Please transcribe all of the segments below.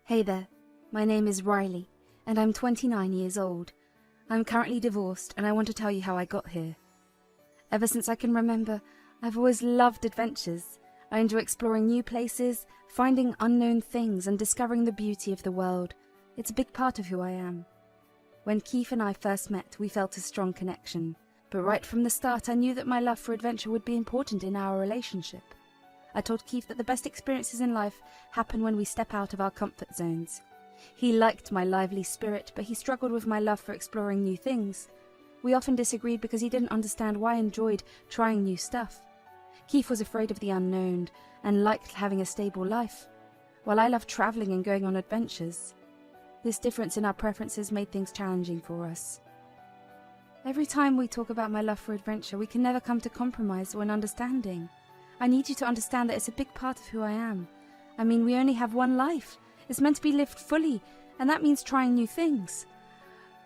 Hey there, my name is Riley, and I'm 29 years old. I'm currently divorced, and I want to tell you how I got here. Ever since I can remember, I've always loved adventures. I enjoy exploring new places, finding unknown things, and discovering the beauty of the world. It's a big part of who I am. When Keith and I first met, we felt a strong connection. But right from the start, I knew that my love for adventure would be important in our relationship. I told Keith that the best experiences in life happen when we step out of our comfort zones. He liked my lively spirit, but he struggled with my love for exploring new things. We often disagreed because he didn't understand why I enjoyed trying new stuff. Keith was afraid of the unknown and liked having a stable life, while I loved traveling and going on adventures. This difference in our preferences made things challenging for us. Every time we talk about my love for adventure, we can never come to compromise or an understanding. I need you to understand that it's a big part of who I am. I mean, we only have one life. It's meant to be lived fully, and that means trying new things.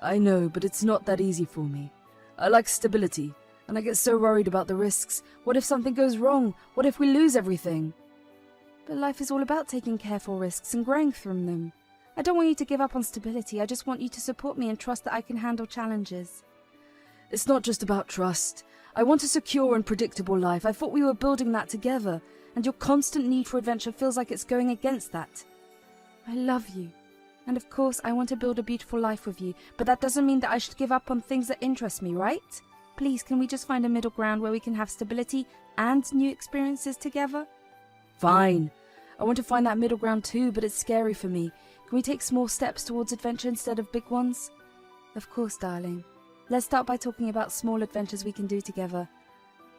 I know, but it's not that easy for me. I like stability, and I get so worried about the risks. What if something goes wrong? What if we lose everything? But life is all about taking careful risks and growing from them. I don't want you to give up on stability. I just want you to support me and trust that I can handle challenges. It's not just about trust. I want a secure and predictable life. I thought we were building that together, and your constant need for adventure feels like it's going against that. I love you. And of course, I want to build a beautiful life with you, but that doesn't mean that I should give up on things that interest me, right? Please, can we just find a middle ground where we can have stability and new experiences together? Fine. I want to find that middle ground too, but it's scary for me. Can we take small steps towards adventure instead of big ones? Of course, darling. Let's start by talking about small adventures we can do together.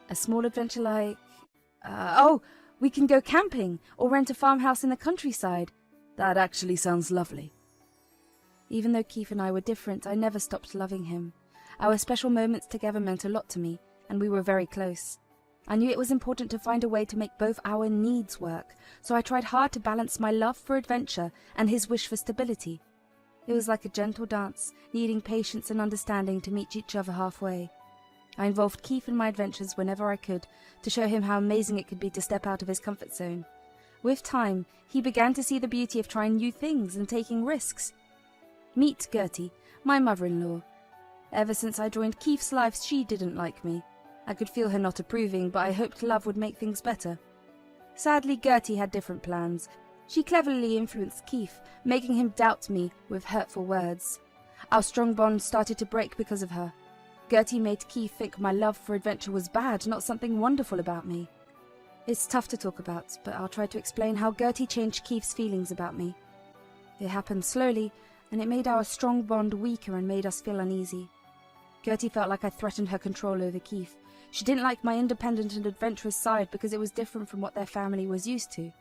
A small adventure like... we can go camping or rent a farmhouse in the countryside. That actually sounds lovely. Even though Keith and I were different, I never stopped loving him. Our special moments together meant a lot to me, and we were very close. I knew it was important to find a way to make both our needs work, so I tried hard to balance my love for adventure and his wish for stability. It was like a gentle dance, needing patience and understanding to meet each other halfway. I involved Keith in my adventures whenever I could, to show him how amazing it could be to step out of his comfort zone. With time, he began to see the beauty of trying new things and taking risks. Meet Gertie, my mother-in-law. Ever since I joined Keith's life, she didn't like me. I could feel her not approving, but I hoped love would make things better. Sadly, Gertie had different plans. She cleverly influenced Keith, making him doubt me with hurtful words. Our strong bond started to break because of her. Gertie made Keith think my love for adventure was bad, not something wonderful about me. It's tough to talk about, but I'll try to explain how Gertie changed Keith's feelings about me. It happened slowly, and it made our strong bond weaker and made us feel uneasy. Gertie felt like I threatened her control over Keith. She didn't like my independent and adventurous side because it was different from what their family was used to.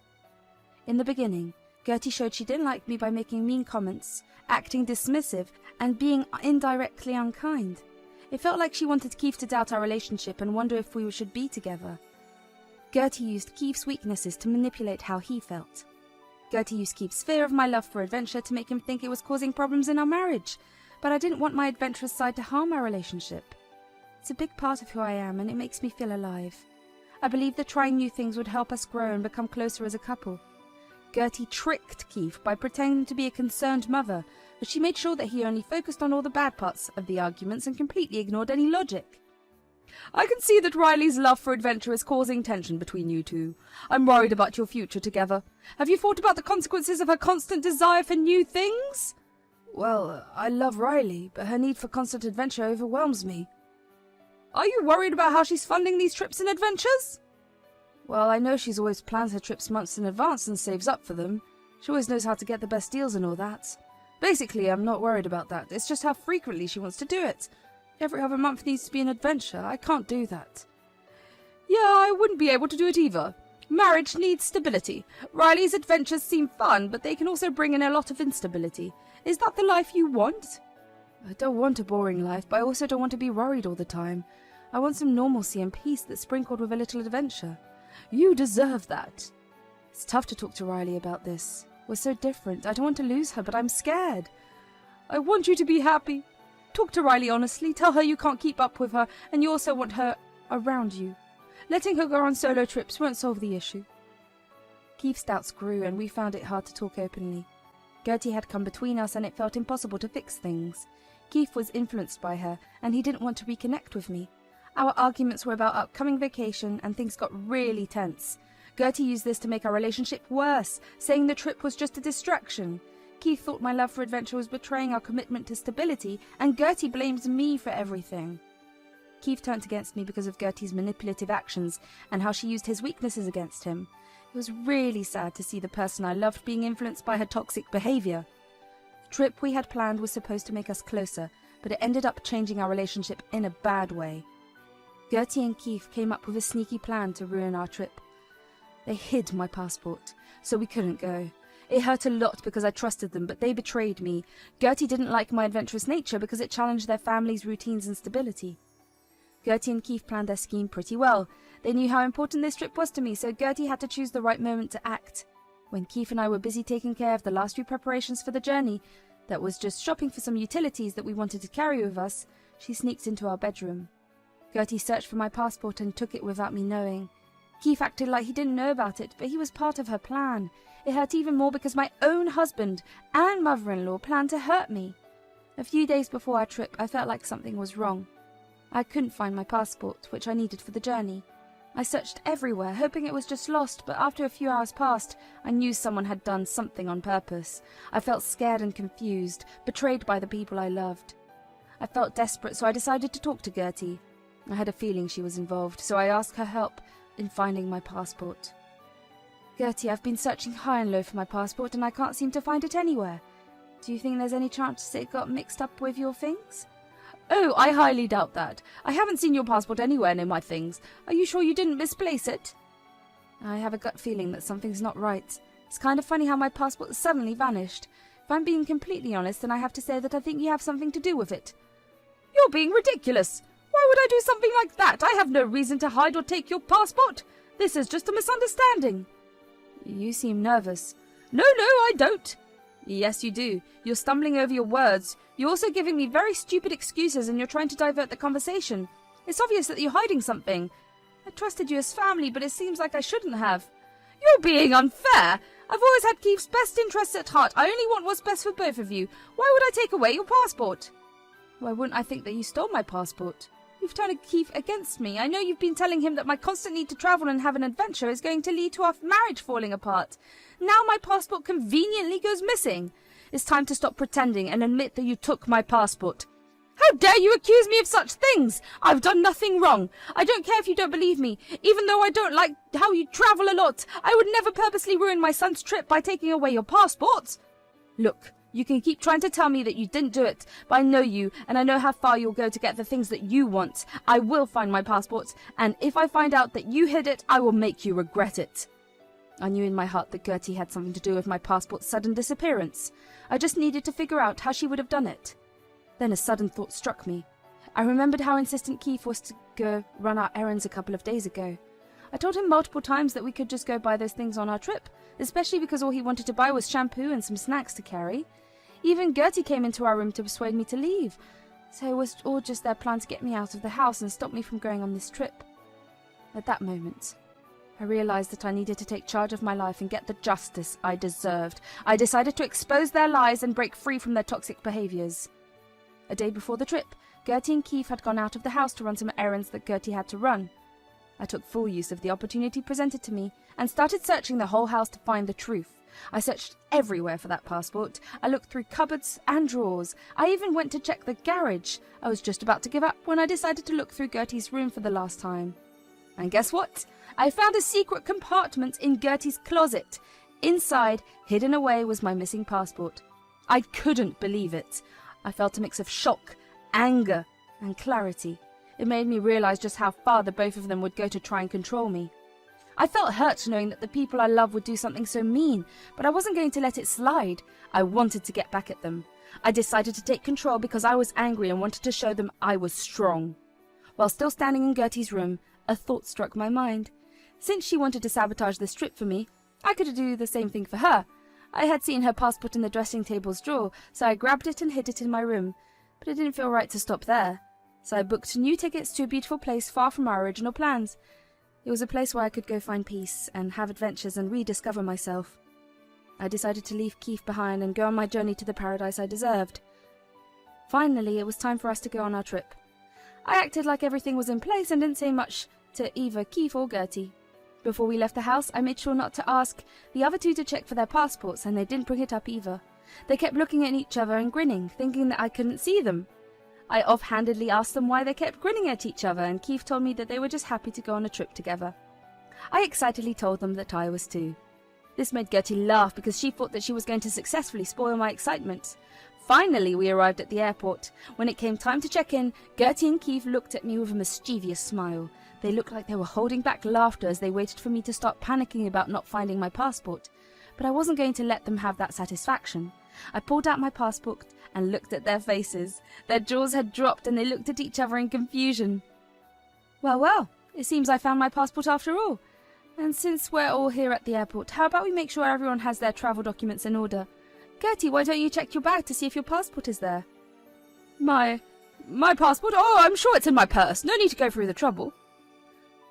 In the beginning, Gertie showed she didn't like me by making mean comments, acting dismissive, and being indirectly unkind. It felt like she wanted Keith to doubt our relationship and wonder if we should be together. Gertie used Keith's weaknesses to manipulate how he felt. Gertie used Keith's fear of my love for adventure to make him think it was causing problems in our marriage, but I didn't want my adventurous side to harm our relationship. It's a big part of who I am, and it makes me feel alive. I believe that trying new things would help us grow and become closer as a couple. Gertie tricked Keith by pretending to be a concerned mother, but she made sure that he only focused on all the bad parts of the arguments and completely ignored any logic. I can see that Riley's love for adventure is causing tension between you two. I'm worried about your future together. Have you thought about the consequences of her constant desire for new things? Well, I love Riley, but her need for constant adventure overwhelms me. Are you worried about how she's funding these trips and adventures? Well, I know she's always plans her trips months in advance and saves up for them. She always knows how to get the best deals and all that. Basically, I'm not worried about that. It's just how frequently she wants to do it. Every other month needs to be an adventure. I can't do that. Yeah, I wouldn't be able to do it either. Marriage needs stability. Riley's adventures seem fun, but they can also bring in a lot of instability. Is that the life you want? I don't want a boring life, but I also don't want to be worried all the time. I want some normalcy and peace that's sprinkled with a little adventure. You deserve that. It's tough to talk to Riley about this. We're so different. I don't want to lose her, but I'm scared. I want you to be happy. Talk to Riley honestly. Tell her you can't keep up with her, and you also want her around you. Letting her go on solo trips won't solve the issue. Keith's doubts grew, and we found it hard to talk openly. Gertie had come between us and it felt impossible to fix things. Keith was influenced by her, and he didn't want to reconnect with me. Our arguments were about upcoming vacation, and things got really tense. Gertie used this to make our relationship worse, saying the trip was just a distraction. Keith thought my love for adventure was betraying our commitment to stability, and Gertie blames me for everything. Keith turned against me because of Gertie's manipulative actions and how she used his weaknesses against him. It was really sad to see the person I loved being influenced by her toxic behavior. The trip we had planned was supposed to make us closer, but it ended up changing our relationship in a bad way. Gertie and Keith came up with a sneaky plan to ruin our trip. They hid my passport, so we couldn't go. It hurt a lot because I trusted them, but they betrayed me. Gertie didn't like my adventurous nature because it challenged their family's routines and stability. Gertie and Keith planned their scheme pretty well. They knew how important this trip was to me, so Gertie had to choose the right moment to act. When Keith and I were busy taking care of the last few preparations for the journey, that was just shopping for some utilities that we wanted to carry with us, she sneaked into our bedroom. Gertie searched for my passport and took it without me knowing. Keith acted like he didn't know about it, but he was part of her plan. It hurt even more because my own husband and mother-in-law planned to hurt me. A few days before our trip, I felt like something was wrong. I couldn't find my passport, which I needed for the journey. I searched everywhere, hoping it was just lost, but after a few hours passed, I knew someone had done something on purpose. I felt scared and confused, betrayed by the people I loved. I felt desperate, so I decided to talk to Gertie. I had a feeling she was involved, so I asked her help in finding my passport. Gertie, I've been searching high and low for my passport, and I can't seem to find it anywhere. Do you think there's any chance it got mixed up with your things? Oh, I highly doubt that. I haven't seen your passport anywhere near my things. Are you sure you didn't misplace it? I have a gut feeling that something's not right. It's kind of funny how my passport suddenly vanished. If I'm being completely honest, then I have to say that I think you have something to do with it. You're being ridiculous. Why would I do something like that? I have no reason to hide or take your passport. This is just a misunderstanding. You seem nervous. No, I don't. Yes, you do. You're stumbling over your words. You're also giving me very stupid excuses and you're trying to divert the conversation. It's obvious that you're hiding something. I trusted you as family, but it seems like I shouldn't have. You're being unfair. I've always had Keith's best interests at heart. I only want what's best for both of you. Why would I take away your passport? Why wouldn't I think that you stole my passport? You've turned Keith against me. I know you've been telling him that my constant need to travel and have an adventure is going to lead to our marriage falling apart. Now my passport conveniently goes missing. It's time to stop pretending and admit that you took my passport. How dare you accuse me of such things? I've done nothing wrong. I don't care if you don't believe me. Even though I don't like how you travel a lot, I would never purposely ruin my son's trip by taking away your passport. Look, you can keep trying to tell me that you didn't do it, but I know you, and I know how far you'll go to get the things that you want. I will find my passport, and if I find out that you hid it, I will make you regret it. I knew in my heart that Gertie had something to do with my passport's sudden disappearance. I just needed to figure out how she would have done it. Then a sudden thought struck me. I remembered how insistent Keith was to go run our errands a couple of days ago. I told him multiple times that we could just go buy those things on our trip, especially because all he wanted to buy was shampoo and some snacks to carry. Even Gertie came into our room to persuade me to leave, so it was all just their plan to get me out of the house and stop me from going on this trip. At that moment, I realized that I needed to take charge of my life and get the justice I deserved. I decided to expose their lies and break free from their toxic behaviors. A day before the trip, Gertie and Keith had gone out of the house to run some errands that Gertie had to run. I took full use of the opportunity presented to me and started searching the whole house to find the truth. I searched everywhere for that passport. I looked through cupboards and drawers. I even went to check the garage. I was just about to give up when I decided to look through Gertie's room for the last time. And guess what? I found a secret compartment in Gertie's closet. Inside, hidden away, was my missing passport. I couldn't believe it. I felt a mix of shock, anger, and clarity. It made me realize just how far the both of them would go to try and control me. I felt hurt knowing that the people I love would do something so mean, but I wasn't going to let it slide. I wanted to get back at them. I decided to take control because I was angry and wanted to show them I was strong. While still standing in Gertie's room, a thought struck my mind. Since she wanted to sabotage this trip for me, I could do the same thing for her. I had seen her passport in the dressing table's drawer, so I grabbed it and hid it in my room. But it didn't feel right to stop there. So I booked new tickets to a beautiful place far from our original plans. It was a place where I could go find peace and have adventures and rediscover myself. I decided to leave Keith behind and go on my journey to the paradise I deserved. Finally, it was time for us to go on our trip. I acted like everything was in place and didn't say much to either Keith or Gertie. Before we left the house, I made sure not to ask the other two to check for their passports, and they didn't bring it up either. They kept looking at each other and grinning, thinking that I couldn't see them. I offhandedly asked them why they kept grinning at each other, and Keith told me that they were just happy to go on a trip together. I excitedly told them that I was too. This made Gertie laugh because she thought that she was going to successfully spoil my excitement. Finally, we arrived at the airport. When it came time to check in, Gertie and Keith looked at me with a mischievous smile. They looked like they were holding back laughter as they waited for me to start panicking about not finding my passport. But I wasn't going to let them have that satisfaction. I pulled out my passport and looked at their faces. Their jaws had dropped and they looked at each other in confusion. Well, it seems I found my passport after all. And since we're all here at the airport, how about we make sure everyone has their travel documents in order? Gertie, why don't you check your bag to see if your passport is there? My passport? Oh, I'm sure it's in my purse. No need to go through the trouble.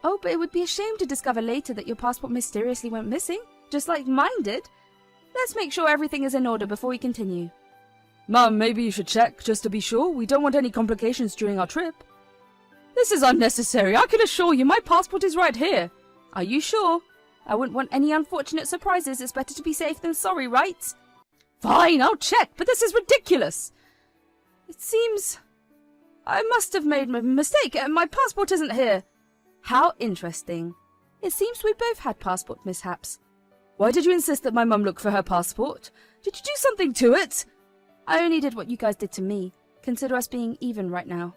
Oh, but it would be a shame to discover later that your passport mysteriously went missing, just like mine did. Let's make sure everything is in order before we continue. Mum, maybe you should check, just to be sure. We don't want any complications during our trip. This is unnecessary. I can assure you my passport is right here. Are you sure? I wouldn't want any unfortunate surprises. It's better to be safe than sorry, right? Fine, I'll check, but this is ridiculous. It seems I must have made a mistake. My passport isn't here. How interesting. It seems we both had passport mishaps. Why did you insist that my mum look for her passport? Did you do something to it? I only did what you guys did to me. Consider us being even right now.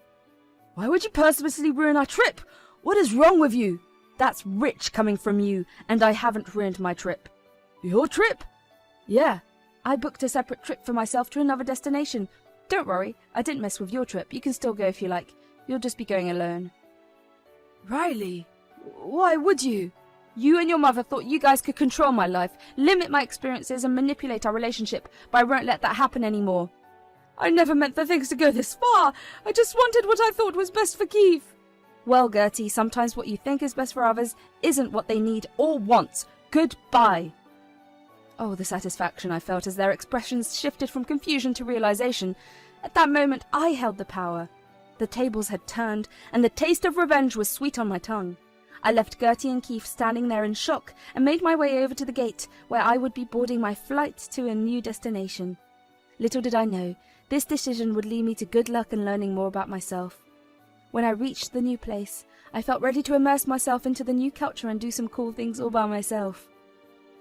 Why would you purposely ruin our trip? What is wrong with you? That's rich coming from you, and I haven't ruined my trip. Your trip? Yeah, I booked a separate trip for myself to another destination. Don't worry, I didn't mess with your trip. You can still go if you like. You'll just be going alone. Riley, why would you? You and your mother thought you guys could control my life, limit my experiences and manipulate our relationship, but I won't let that happen anymore. I never meant for things to go this far. I just wanted what I thought was best for Keith. Well, Gertie, sometimes what you think is best for others isn't what they need or want. Goodbye. Oh, the satisfaction I felt as their expressions shifted from confusion to realization. At that moment, I held the power. The tables had turned, and the taste of revenge was sweet on my tongue. I left Gertie and Keith standing there in shock and made my way over to the gate, where I would be boarding my flight to a new destination. Little did I know, this decision would lead me to good luck and learning more about myself. When I reached the new place, I felt ready to immerse myself into the new culture and do some cool things all by myself.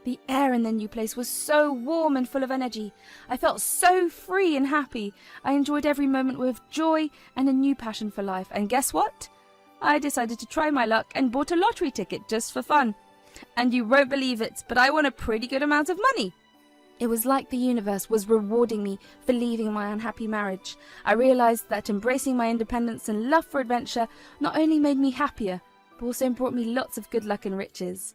The air in the new place was so warm and full of energy. I felt so free and happy. I enjoyed every moment with joy and a new passion for life. And guess what? I decided to try my luck and bought a lottery ticket just for fun. And you won't believe it, but I won a pretty good amount of money. It was like the universe was rewarding me for leaving my unhappy marriage. I realized that embracing my independence and love for adventure not only made me happier, but also brought me lots of good luck and riches.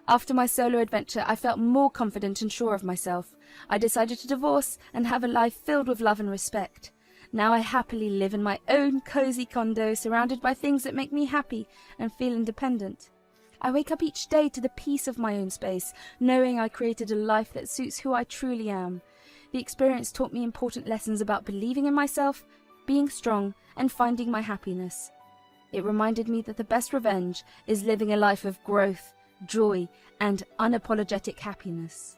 After my solo adventure, I felt more confident and sure of myself. I decided to divorce and have a life filled with love and respect. Now I happily live in my own cozy condo, surrounded by things that make me happy and feel independent. I wake up each day to the peace of my own space, knowing I created a life that suits who I truly am. The experience taught me important lessons about believing in myself, being strong, and finding my happiness. It reminded me that the best revenge is living a life of growth, joy, and unapologetic happiness.